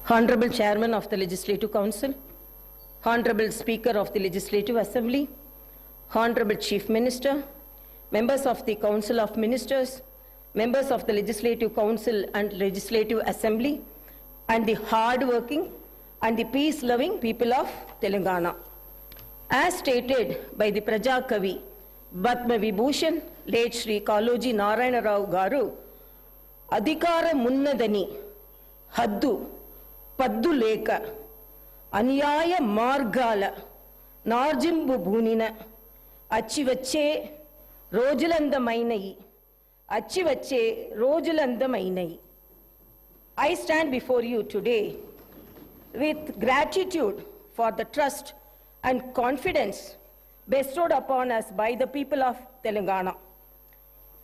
Honorable Chairman of the Legislative Council, Honorable Speaker of the Legislative Assembly, Honorable Chief Minister, members of the Council of Ministers, members of the Legislative Council and Legislative Assembly, and the hard-working and the peace-loving people of Telangana. As stated by the Praja Kavi, Padma Vibhushan, late Shri Kaloji Narayana Rao Garu, Adhikara Munnadani, Haddu, Paddu Leka, Anyaya Margala, Narjimbu Bhunina, Achivache, Rojalandamainai, Achivache, Rojalandamainai. I stand before you today with gratitude for the trust and confidence bestowed upon us by the people of Telangana.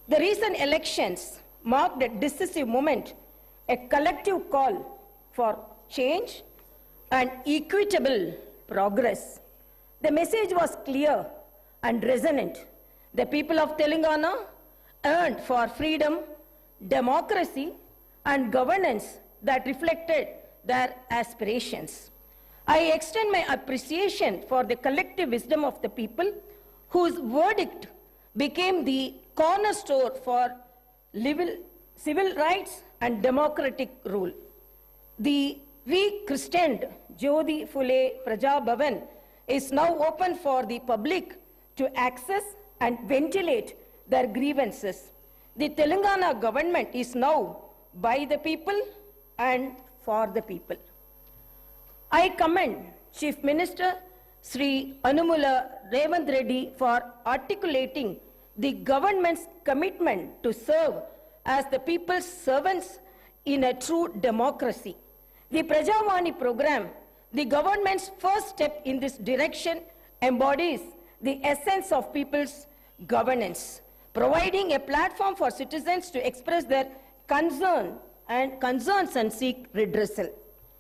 The recent elections marked a decisive moment, a collective call for change and equitable progress. The message was clear and resonant. The people of Telangana yearned for freedom, democracy, and governance that reflected their aspirations. I extend my appreciation for the collective wisdom of the people whose verdict became the cornerstone for civil rights and democratic rule. The rechristened Jyoti Phule Praja Bhavan is now open for the public to access and ventilate their grievances. The Telangana government is now by the people and for the people. I commend Chief Minister Sri Anumula Revanth Reddy for articulating the government's commitment to serve as the people's servants in a true democracy. The Prajavani program, the government's first step in this direction, embodies the essence of people's governance, providing a platform for citizens to express their concerns and seek redressal.